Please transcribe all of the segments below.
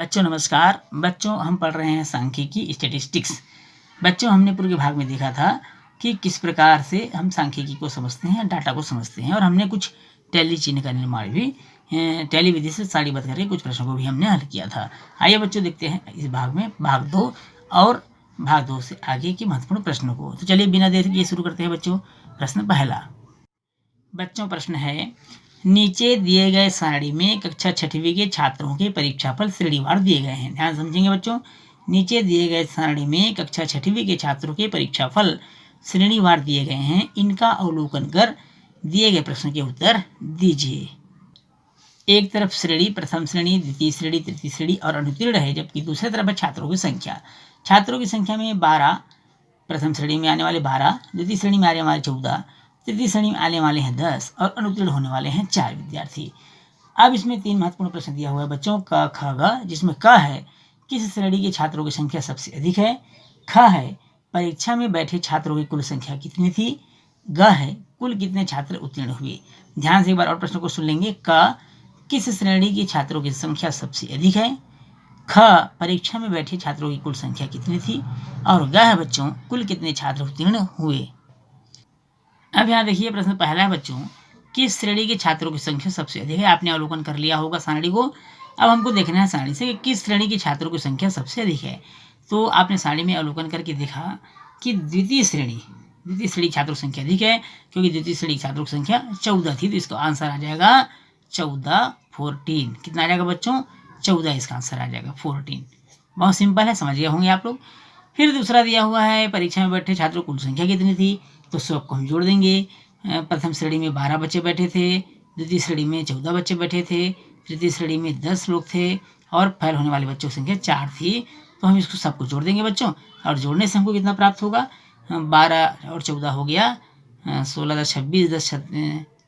बच्चों नमस्कार। बच्चों हम पढ़ रहे हैं सांख्यिकी स्टैटिस्टिक्स। बच्चों हमने पूर्व के भाग में देखा था कि किस प्रकार से हम सांख्यिकी को समझते हैं, डाटा को समझते हैं, और हमने कुछ टैली चिन्ह का निर्माण भी टैली विधि से सारणीबद्ध करके कुछ प्रश्नों को भी हमने हल किया था। आइए बच्चों देखते हैं इस भाग में भाग 2 और भाग 2 से आगे के महत्वपूर्ण प्रश्नों को। तो चलिए बिना देर किए शुरू करते हैं बच्चों। प्रश्न पहला बच्चों प्रश्न है, नीचे दिए गए सारणी में कक्षा छठवीं के छात्रों के परीक्षाफल श्रेणीवार दिए गए हैं। ध्यान समझेंगे बच्चों। नीचे दिए गए सारणी में कक्षा छठवीं के छात्रों के परीक्षाफल श्रेणीवार दिए गए हैं। इनका अवलोकन कर दिए गए प्रश्न के उत्तर दीजिए। एक तरफ श्रेणी प्रथम श्रेणी, द्वितीय श्रेणी, तृतीय श्रेणी और अनुत्तीर्ण है, जबकि दूसरी तरफ है छात्रों की संख्या। छात्रों की संख्या में 12, प्रथम श्रेणी में आने वाले 12, द्वितीय श्रेणी में आने वाले 14, तृतीय श्रेणी में आने वाले हैं 10 और अनुत्तीर्ण होने वाले हैं 4 विद्यार्थी। अब इसमें 3 महत्वपूर्ण प्रश्न दिया हुआ है बच्चों, क ख ग, जिसमें क है किस श्रेणी के छात्रों की संख्या सबसे अधिक है, ख है परीक्षा में बैठे छात्रों की कुल संख्या कितनी थी, ग है कुल कितने छात्र उत्तीर्ण हुए। ध्यान से एक बार और प्रश्न को सुन लेंगे। क किस श्रेणी के छात्रों की संख्या सबसे अधिक है, ख परीक्षा में बैठे छात्रों की कुल संख्या कितनी थी, और ग है बच्चों कुल कितने छात्र उत्तीर्ण हुए। अब यहाँ देखिए प्रश्न पहला है बच्चों, किस श्रेणी के छात्रों की संख्या सबसे अधिक है। आपने अवलोकन कर लिया होगा सारणी को। अब हमको देखना है सारणी से कि किस श्रेणी के छात्रों की संख्या सबसे अधिक है। तो आपने सारणी में अवलोकन करके देखा कि द्वितीय श्रेणी छात्रों की संख्या अधिक है, क्योंकि द्वितीय श्रेणी छात्रों की संख्या 14 थी। तो इसका आंसर आ जाएगा 14। कितना आ जाएगा बच्चों? 14 इसका आंसर आ जाएगा 14। बहुत सिंपल है, समझ गए होंगे आप लोग। फिर दूसरा दिया हुआ है परीक्षा में बैठे छात्रों की कुल संख्या कितनी थी, तो सबको हम जोड़ देंगे। प्रथम श्रेणी में 12 बच्चे बैठे थे, द्वितीय श्रेणी में 14 बच्चे बैठे थे, तृतीय श्रेणी में 10 लोग थे और फेल होने वाले बच्चों की संख्या 4 थी। तो हम इसको सबको जोड़ देंगे बच्चों, और जोड़ने से हमको कितना प्राप्त होगा? 12 और 14 हो गया 16, 10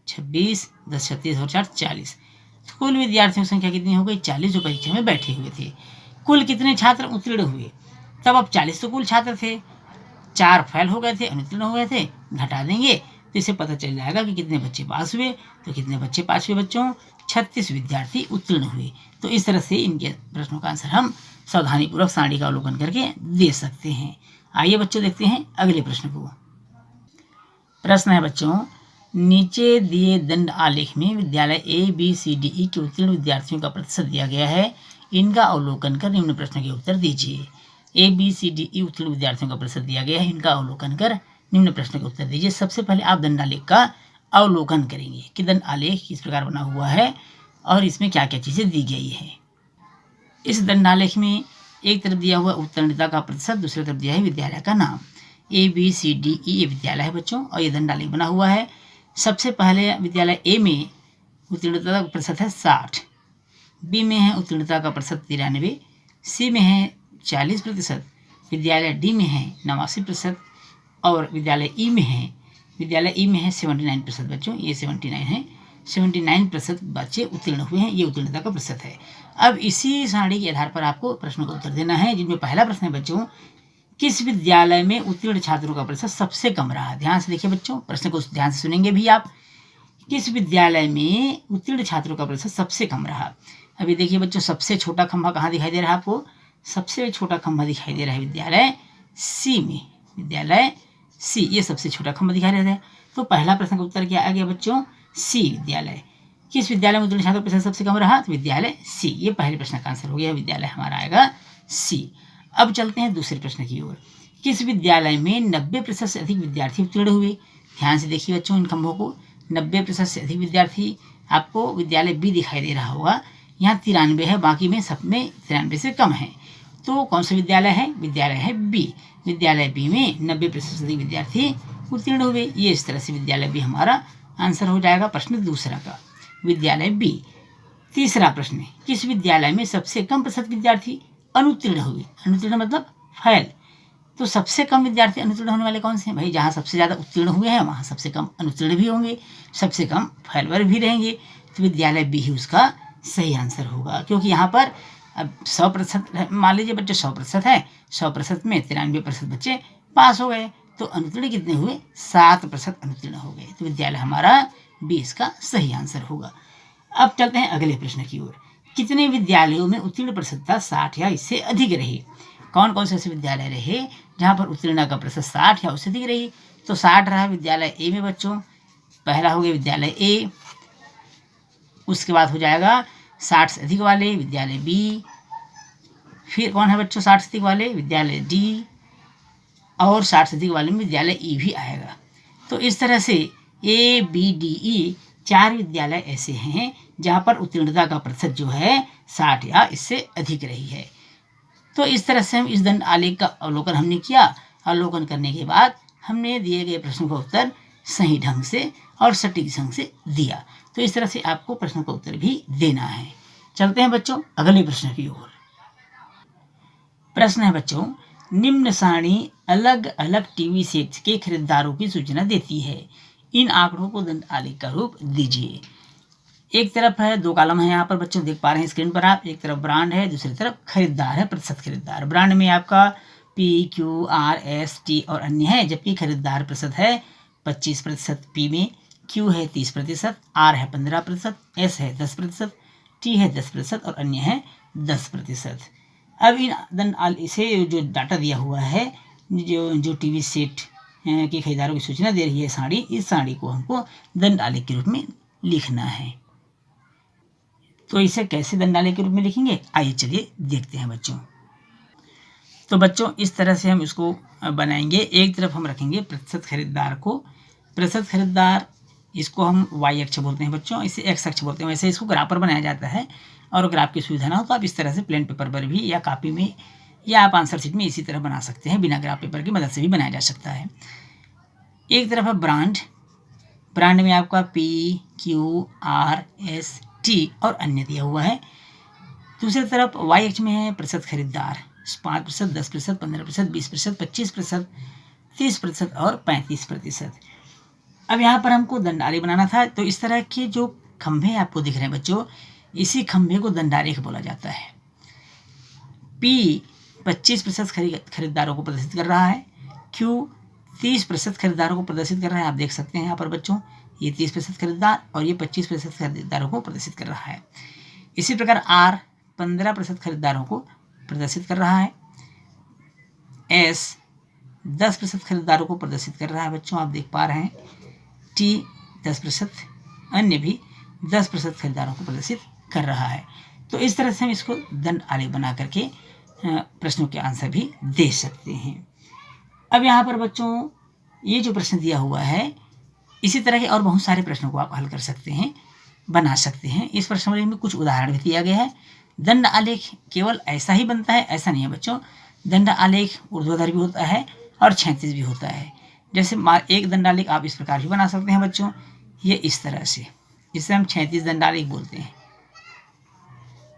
26, 10 36 और 4 40। कुल विद्यार्थियों की संख्या कितनी हो गई? 40 जो परीक्षा में बैठे हुए थे। कुल कितने छात्र उत्तीर्ण हुए? तब अब 40 तो कुल छात्र थे, 4 फेल हो गए थे, अनुत्तीर्ण हो गए थे, घटा देंगे तो इसे पता चल जाएगा कि कितने बच्चे पास हुए। तो कितने बच्चे पास हुए बच्चों? 36 विद्यार्थी उत्तीर्ण हुए। तो इस तरह से इनके प्रश्नों का आंसर हम सावधानीपूर्वक सारणी का अवलोकन करके दे सकते हैं। आइए बच्चों देखते हैं अगले प्रश्न को। प्रश्न है बच्चों, नीचे दिए दंड आलेख में विद्यालय ABCDE के उत्तीर्ण विद्यार्थियों का प्रतिशत दिया गया है। इनका अवलोकन कर निम्न प्रश्न के उत्तर दीजिए। ABCDE उत्तीर्ण विद्यार्थियों का प्रतिशत दिया गया है, इनका अवलोकन कर निम्न प्रश्न के उत्तर दीजिए। सबसे पहले आप दंड आलेख का अवलोकन करेंगे कि दंड आलेख किस प्रकार बना हुआ है और इसमें क्या क्या चीज़ें दी गई है। इस दंड आलेख में एक तरफ दिया हुआ उत्तीर्णता का प्रतिशत, दूसरी तरफ दिया है विद्यालय का नाम। ABCDE ये विद्यालय है बच्चों, और ये दंड आलेख बना हुआ है। सबसे पहले विद्यालय A में उत्तीर्णता का प्रतिशत है 60, B में है उत्तीर्णता का प्रतिशत 93, C में है 40%, विद्यालय D में है 89% और विद्यालय E में है 79% बच्चों। ये 79 है, 79% बच्चे उत्तीर्ण हुए हैं। ये उत्तीर्णता का प्रतिशत है। अब इसी सारणी के आधार पर आपको प्रश्नों का उत्तर देना है, जिनमें पहला प्रश्न है बच्चों, किस विद्यालय में उत्तीर्ण छात्रों का प्रतिशत सबसे कम रहा। ध्यान से देखिए बच्चों, प्रश्न को ध्यान से सुनेंगे भी आप। किस विद्यालय में उत्तीर्ण छात्रों का प्रतिशत सबसे कम रहा। अभी देखिए बच्चों, सबसे छोटा खंभा कहाँ दिखाई दे रहा है आपको? सबसे छोटा खंभा दिखाई दे रहा है विद्यालय C में। विद्यालय C ये सबसे छोटा खंभा दिखाई दे रहा है। तो पहला प्रश्न का उत्तर क्या आ गया बच्चों? C विद्यालय। किस विद्यालय में उत्तीर्ण छात्रों का प्रतिशत सबसे कम रहा? तो विद्यालय C। ये पहले प्रश्न का आंसर हो गया, विद्यालय हमारा आएगा C। अब चलते हैं दूसरे प्रश्न की ओर। किस विद्यालय में 90% से अधिक विद्यार्थी उत्तीर्ण हुए। ध्यान से देखिए बच्चों इन खंभों को। 90% से अधिक विद्यार्थी, आपको विद्यालय B दिखाई दे रहा होगा। यहाँ 93 है, बाकी में सब में 93 से कम है। तो कौन सा विद्यालय है? विद्यालय है B। विद्यालय B में 90% से अधिक विद्यार्थी उत्तीर्ण हुए। ये इस तरह से विद्यालय B हमारा आंसर हो जाएगा प्रश्न दूसरा का, विद्यालय B। तीसरा प्रश्न, किस विद्यालय में सबसे कम प्रतिशत विद्यार्थी अनुत्तीर्ण हुए। अनुत्तीर्ण मतलब फेल। तो सबसे कम विद्यार्थी अनुत्तीर्ण होने वाले कौन से हैं? भाई जहाँ सबसे ज़्यादा उत्तीर्ण हुए हैं वहाँ सबसे कम अनुत्तीर्ण भी होंगे, सबसे कम फेलवर भी रहेंगे। तो विद्यालय B ही उसका सही आंसर होगा, क्योंकि यहाँ पर अब 100% मान लीजिए बच्चे 100% है, 100% में 93% बच्चे पास हो गए, तो अनुत्तीर्ण कितने हुए? 7% अनुत्तीर्ण हो गए। तो विद्यालय हमारा B इसका सही आंसर होगा। अब चलते हैं अगले प्रश्न की ओर। कितने विद्यालयों में उत्तीर्ण प्रतिशतता 60 या इससे अधिक रही। कौन कौन से ऐसे विद्यालय रहे जहाँ पर उत्तीर्ण का प्रतिशत 60 या उससे अधिक रही। तो 60 रहा विद्यालय ए में बच्चों, पहला हो गया विद्यालय ए। उसके बाद हो जाएगा 60 से अधिक वाले विद्यालय बी। फिर कौन है बच्चों 60 से अधिक वाले विद्यालय डी, और 60 से अधिक वाले में विद्यालय ई भी आएगा। तो इस तरह से ए बी डी ई 4 विद्यालय ऐसे हैं जहाँ पर उत्तीर्णता का प्रतिशत जो है 60 या इससे अधिक रही है। तो इस तरह से हम इस दंड आलेख का अवलोकन हमने किया। अवलोकन करने के बाद हमने दिए गए प्रश्नों का उत्तर सही ढंग से और सटीक ढंग से दिया। तो इस तरह से आपको प्रश्नों का उत्तर भी देना है। चलते हैं बच्चों अगले प्रश्न की ओर। प्रश्न है बच्चों, निम्न सारणी अलग अलग टीवी सेट के खरीदारों की सूचना देती है। इन आंकड़ों को दंड आलेख का रूप दीजिए। एक तरफ है, 2 कॉलम है यहाँ पर बच्चों, देख पा रहे हैं स्क्रीन पर आप। एक तरफ ब्रांड है, दूसरी तरफ खरीदार है, प्रतिशत खरीदार। ब्रांड में आपका P Q R S T और अन्य है, जबकि खरीदार प्रतिशत है 25%, पी में, क्यू है 30%, आर है 15%, एस है 10%, टी है 10% और अन्य है 10%। अब इन दंड इसे जो डाटा दिया हुआ है, जो टीवी सेट के खरीदारों की सूचना दे रही है साड़ी, इस साड़ी को हमको दंड आलेख के रूप में लिखना है। तो इसे कैसे दंड आलेख के रूप में लिखेंगे, आइए चलिए देखते हैं बच्चों। तो बच्चों इस तरह से हम इसको बनाएंगे। एक तरफ हम रखेंगे प्रतिशत खरीदार को। प्रतिशत खरीदार इसको हम वाई अक्ष बोलते हैं बच्चों, इसे एक्स अक्ष बोलते हैं। वैसे इसको ग्राफ पर बनाया जाता है, और ग्राफ की सुविधा ना हो तो आप इस तरह से प्लेन पेपर पर भी या कॉपी में या आप आंसर शीट में इसी तरह बना सकते हैं। बिना ग्राफ पेपर की मदद से भी बनाया जा सकता है। एक तरफ है ब्रांड। ब्रांड में आपका P Q R S T और अन्य दिया हुआ है। दूसरी तरफ वाई अक्ष में है प्रतिशत खरीदार, 5%, 10%, 15%, 20%, 25%, 30% और 35%। अब यहाँ पर हमको दंड आलेख बनाना था। तो इस तरह के जो खंभे आपको दिख रहे हैं बच्चों, इसी खंभे को दंड आलेख बोला जाता है। पी 25% खरीदारों को प्रदर्शित कर रहा है, क्यू 30% खरीदारों को प्रदर्शित कर रहा है। आप देख सकते हैं यहाँ पर बच्चों, ये 30% खरीदार और ये 25% खरीदारों को प्रदर्शित कर रहा है। इसी प्रकार आर 15% खरीदारों को प्रदर्शित कर रहा है, एस 10% खरीदारों को प्रदर्शित कर रहा है बच्चों, आप देख पा रहे हैं, टी 10%, अन्य भी 10% खरीदारों को प्रदर्शित कर रहा है। तो इस तरह से हम इसको दंड आलेख बना करके प्रश्नों के आंसर भी दे सकते हैं। अब यहाँ पर बच्चों ये जो प्रश्न दिया हुआ है, इसी तरह के और बहुत सारे प्रश्नों को आप हल कर सकते हैं, बना सकते हैं। इस प्रश्नावली में कुछ उदाहरण भी दिया गया है। दंड आलेख केवल ऐसा ही बनता है ऐसा नहीं है बच्चों। दंड आलेख ऊर्ध्वाधर भी होता है और क्षैतिज भी होता है। जैसे एक दंड आलेख आप इस प्रकार भी बना सकते हैं बच्चों, ये इस तरह से, जिसे हम क्षैतिज दंड आलेख बोलते हैं।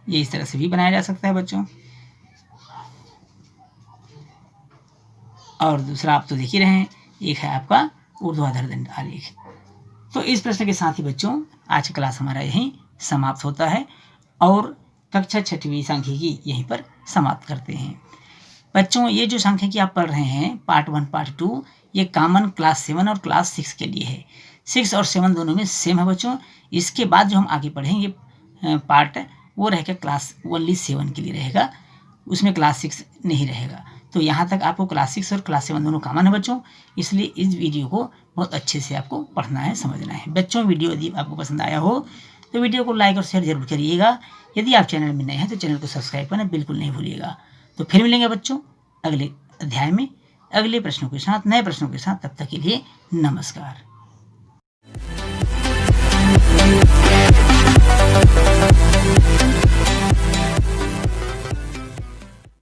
ये इस तरह से भी बनाया जा सकता है बच्चों। और दूसरा आप तो देख ही रहे हैं, एक है आपका ऊर्ध्वाधर दंड आलेख। तो इस प्रश्न के साथ ही बच्चों आज का क्लास हमारा यहीं समाप्त होता है और कक्षा 6वीं सांख्यिकी यहीं पर समाप्त करते हैं। बच्चों ये जो सांख्यिकी आप पढ़ रहे हैं पार्ट 1 पार्ट 2, ये कॉमन क्लास 7 और क्लास 6 के लिए है। 6 और 7 दोनों में सेम है बच्चों। इसके बाद जो हम आगे पढ़ेंगे पार्ट, वो रहेगा क्लास ओनली 7 के लिए रहेगा, उसमें क्लास 6 नहीं रहेगा। तो यहाँ तक आपको क्लास 6 और क्लास 7 दोनों कॉमन है बच्चों, इसलिए इस वीडियो को बहुत अच्छे से आपको पढ़ना है, समझना है। बच्चों वीडियो यदि आपको पसंद आया हो तो वीडियो को लाइक और शेयर जरूर करिएगा। यदि आप चैनल में नए हैं तो चैनल को सब्सक्राइब करना बिल्कुल नहीं भूलिएगा। तो फिर मिलेंगे बच्चों अगले अध्याय में अगले प्रश्नों के साथ, नए प्रश्नों के साथ। तब तक के लिए नमस्कार।